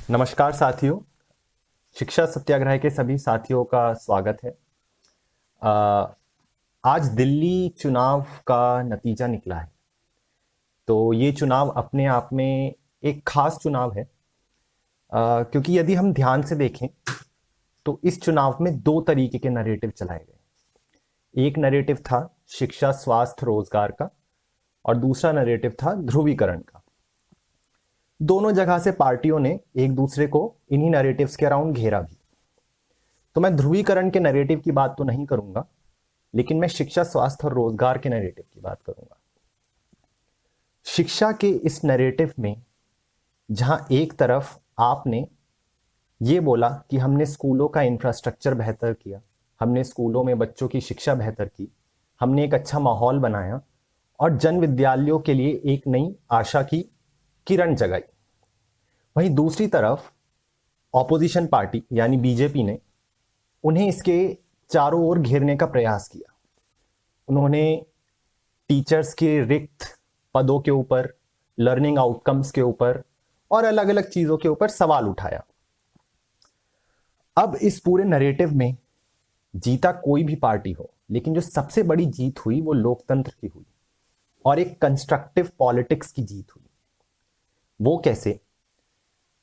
नमस्कार साथियों। शिक्षा सत्याग्रह के सभी साथियों का स्वागत है। आज दिल्ली चुनाव का नतीजा निकला है। तो ये चुनाव अपने आप में एक खास चुनाव है, क्योंकि यदि हम ध्यान से देखें तो इस चुनाव में दो तरीके के नैरेटिव चलाए गए। एक नैरेटिव था शिक्षा, स्वास्थ्य, रोजगार का, और दूसरा नैरेटिव था ध्रुवीकरण का। दोनों जगह से पार्टियों ने एक दूसरे को इन्हीं नैरेटिव्स के अराउंड घेरा भी। तो मैं ध्रुवीकरण के नैरेटिव की बात तो नहीं करूंगा, लेकिन मैं शिक्षा, स्वास्थ्य और रोजगार के नैरेटिव की बात करूंगा। शिक्षा के इस नैरेटिव में जहां एक तरफ आपने ये बोला कि हमने स्कूलों का इंफ्रास्ट्रक्चर बेहतर किया, हमने स्कूलों में बच्चों की शिक्षा बेहतर की, हमने एक अच्छा माहौल बनाया और जन विद्यालयों के लिए एक नई आशा की किरण जगाई, वहीं दूसरी तरफ ऑपोजिशन पार्टी यानी बीजेपी ने उन्हें इसके चारों ओर घेरने का प्रयास किया। उन्होंने टीचर्स के रिक्त पदों के ऊपर, लर्निंग आउटकम्स के ऊपर और अलग अलग चीजों के ऊपर सवाल उठाया। अब इस पूरे नैरेटिव में जीता कोई भी पार्टी हो, लेकिन जो सबसे बड़ी जीत हुई वो लोकतंत्र की हुई और एक कंस्ट्रक्टिव पॉलिटिक्स की जीत हुई। वो कैसे?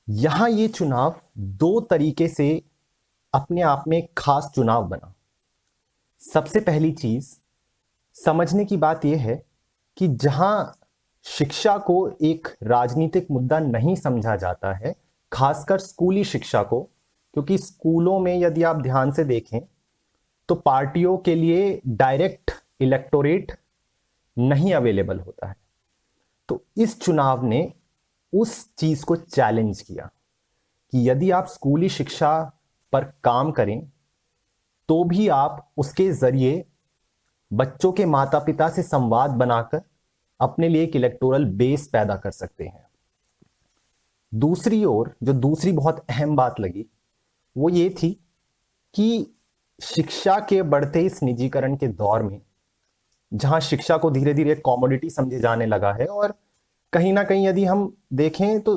यहां ये चुनाव दो तरीके से अपने आप में एक खास चुनाव बना। सबसे पहली चीज समझने की बात यह है कि जहां शिक्षा को एक राजनीतिक मुद्दा नहीं समझा जाता है, खासकर स्कूली शिक्षा को, क्योंकि स्कूलों में यदि आप ध्यान से देखें तो पार्टियों के लिए डायरेक्ट इलेक्टोरेट नहीं अवेलेबल होता है। तो इस चुनाव ने उस चीज को चैलेंज किया कि यदि आप स्कूली शिक्षा पर काम करें तो भी आप उसके जरिए बच्चों के माता पिता से संवाद बनाकर अपने लिए एक इलेक्टोरल बेस पैदा कर सकते हैं। दूसरी ओर जो दूसरी बहुत अहम बात लगी वो ये थी कि शिक्षा के बढ़ते इस निजीकरण के दौर में, जहां शिक्षा को धीरे धीरे कॉमोडिटी समझे जाने लगा है और कहीं ना कहीं यदि हम देखें तो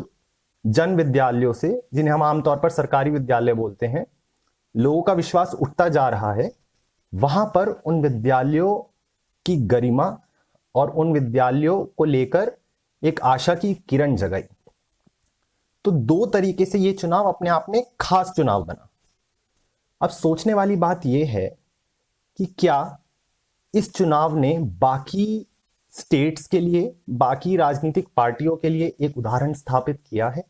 जन विद्यालयों से, जिन्हें हम आमतौर पर सरकारी विद्यालय बोलते हैं, लोगों का विश्वास उठता जा रहा है, वहां पर उन विद्यालयों की गरिमा और उन विद्यालयों को लेकर एक आशा की किरण जगाई। तो दो तरीके से ये चुनाव अपने आप में खास चुनाव बना। अब सोचने वाली बात यह है कि क्या इस चुनाव ने बाकी स्टेट्स के लिए, बाकी राजनीतिक पार्टियों के लिए एक उदाहरण स्थापित किया है?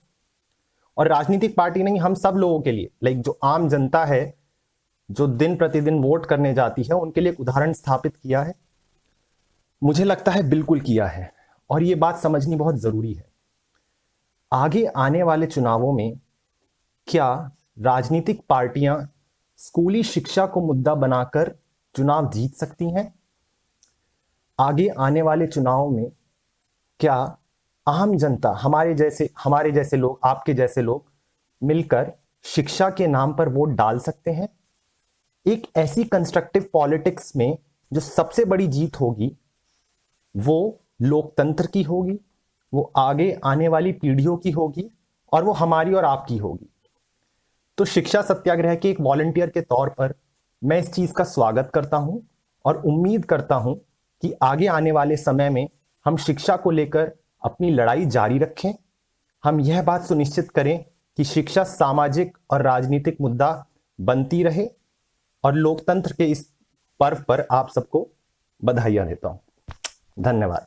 और राजनीतिक पार्टी नहीं, हम सब लोगों के लिए, लाइक जो आम जनता है जो दिन प्रतिदिन वोट करने जाती है, उनके लिए एक उदाहरण स्थापित किया है? मुझे लगता है बिल्कुल किया है, और यह बात समझनी बहुत जरूरी है। आगे आने वाले चुनावों में क्या राजनीतिक पार्टियां स्कूली शिक्षा को मुद्दा बनाकर चुनाव जीत सकती हैं? आगे आने वाले चुनाव में क्या आम जनता, हमारे जैसे लोग, आपके जैसे लोग मिलकर शिक्षा के नाम पर वोट डाल सकते हैं? एक ऐसी कंस्ट्रक्टिव पॉलिटिक्स में जो सबसे बड़ी जीत होगी वो लोकतंत्र की होगी, वो आगे आने वाली पीढ़ियों की होगी और वो हमारी और आपकी होगी। तो शिक्षा सत्याग्रह के एक वॉलंटियर के तौर पर मैं इस चीज का स्वागत करता हूं और उम्मीद करता हूं कि आगे आने वाले समय में हम शिक्षा को लेकर अपनी लड़ाई जारी रखें। हम यह बात सुनिश्चित करें कि शिक्षा सामाजिक और राजनीतिक मुद्दा बनती रहे, और लोकतंत्र के इस पर्व पर आप सबको बधाइयां देता हूं। धन्यवाद।